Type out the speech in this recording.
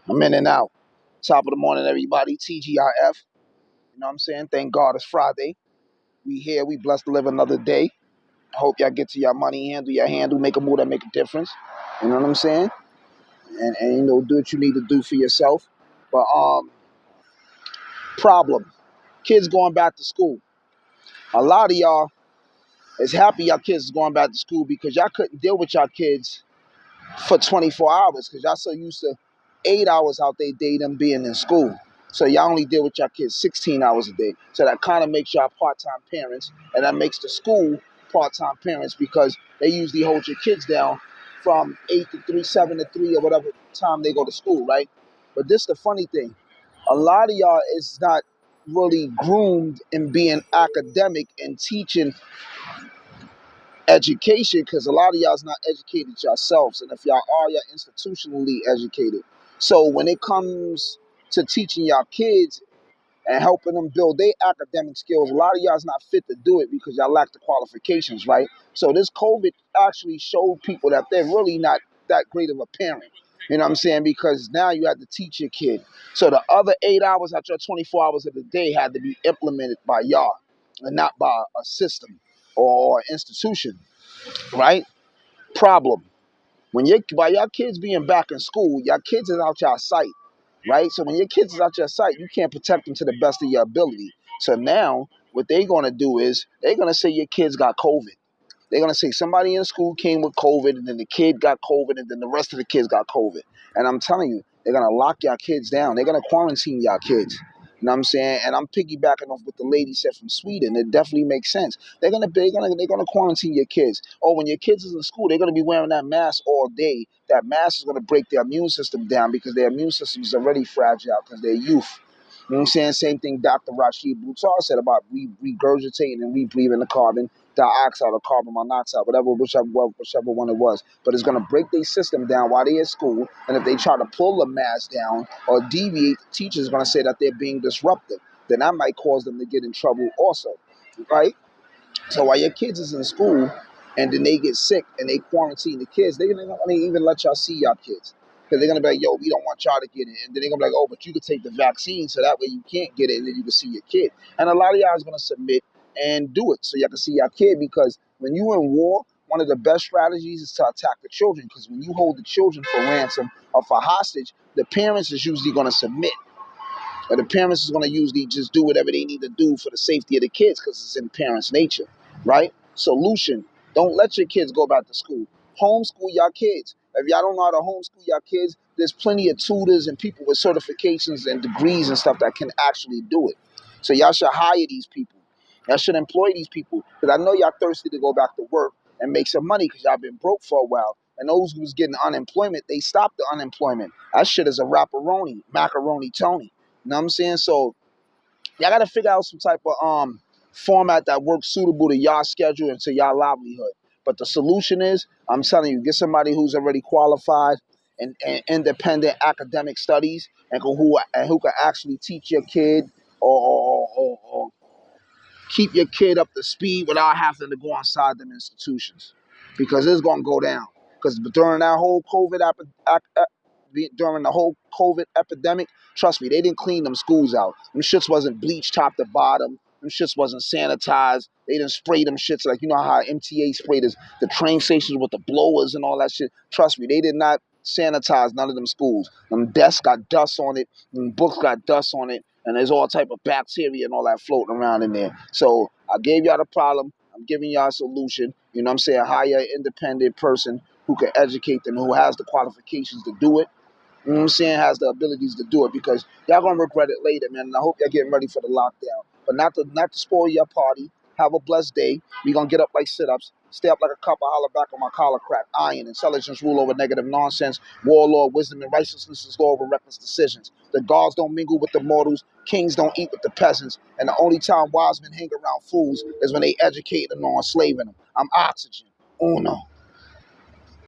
I'm in and out. Top of the morning, everybody. T.G.I.F. You know what I'm saying? Thank God it's Friday. We here. We blessed to live another day. I hope y'all get to your money, handle your handle, make a move that make a difference. You know what I'm saying? And do what you need to do for yourself. But problem. Kids going back to school. A lot of y'all is happy y'all kids is going back to school because y'all couldn't deal with y'all kids for 24 hours because y'all so used to 8 hours out their day them being in school. So y'all only deal with y'all kids 16 hours a day. So that kind of makes y'all part-time parents, and that makes the school part-time parents because they usually hold your kids down from 8 to 3, 7 to 3, or whatever time they go to school, right? But this the funny thing. A lot of y'all is not really groomed in being academic and teaching education because a lot of y'all's not educated yourselves, and if y'all are, y'all institutionally educated. So when it comes to teaching y'all kids and helping them build their academic skills, a lot of y'all's not fit to do it because y'all lack the qualifications, right? So this COVID actually showed people that they're really not that great of a parent. You know what I'm saying? Because now you have to teach your kid. So the other 8 hours out your 24 hours of the day had to be implemented by y'all and not by a system or institution, right? Problem. By your kids being back in school, your kids is out your sight, right? So when your kids is out your sight, you can't protect them to the best of your ability. So now what they're gonna do is they're gonna say your kids got COVID. They're gonna say somebody in school came with COVID, and then the kid got COVID, and then the rest of the kids got COVID. And I'm telling you, they're gonna lock your kids down. They're gonna quarantine your kids. You know what I'm saying? And I'm piggybacking off what the lady said from Sweden. It definitely makes sense. They're gonna quarantine your kids. Oh, when your kids is in school, they're gonna be wearing that mask all day. That mask is gonna break their immune system down because their immune system is already fragile because they're youth. You know what I'm saying? Same thing Dr. Rashid Buttar said about regurgitating and rebreathing the carbon dioxide or carbon monoxide, whichever one it was. But it's going to break their system down while they're at school. And if they try to pull the mask down or deviate, the teacher's going to say that they're being disruptive. Then that might cause them to get in trouble also, right? So while your kids is in school and then they get sick and they quarantine the kids, they're not gonna even let y'all see y'all kids. Because they're gonna be like, yo, we don't want y'all to get it. And then they're gonna be like, oh, but you could take the vaccine so that way you can't get it and then you can see your kid. And a lot of y'all is gonna submit and do it so y'all can see your kid because when you in war, one of the best strategies is to attack the children because when you hold the children for ransom or for hostage, the parents is usually gonna submit. Or the parents is going to usually just do whatever they need to do for the safety of the kids because it's in parents' nature, right? Solution: don't let your kids go back to school. Homeschool your kids. If y'all don't know how to homeschool your kids, there's plenty of tutors and people with certifications and degrees and stuff that can actually do it. So y'all should hire these people. Y'all should employ these people because I know y'all thirsty to go back to work and make some money because y'all been broke for a while. And those who was getting unemployment, they stopped the unemployment. That shit is a macaroni Tony. You know what I'm saying? So y'all gotta figure out some type of format that works suitable to y'all schedule and to y'all livelihood. But the solution is, I'm telling you, get somebody who's already qualified and independent academic studies and who can actually teach your kid or keep your kid up to speed without having to go inside them institutions because it's gonna go down. Because during that whole during the whole COVID epidemic, trust me, they didn't clean them schools out. Them shits wasn't bleached top to bottom. Them shits wasn't sanitized. They didn't spray them shits like you know how MTA sprayed the train stations with the blowers and all that shit. Trust me, they did not sanitize none of them schools. Them desks got dust on it. Them books got dust on it. And there's all type of bacteria and all that floating around in there. So I gave y'all the problem. I'm giving y'all a solution. You know what I'm saying? Hire an independent person who can educate them, who has the qualifications to do it. You know what I'm saying? Has the abilities to do it because y'all gonna regret it later, man. And I hope y'all getting ready for the lockdown. But not to spoil your party. Have a blessed day. We gonna get up like sit-ups, stay up like a copper, holler back on my collar crack, iron, intelligence rule over negative nonsense, warlord, wisdom, and righteousness is law over reckless decisions. The gods don't mingle with the mortals, kings don't eat with the peasants, and the only time wise men hang around fools is when they educate them or enslaving them. I'm oxygen. Uno.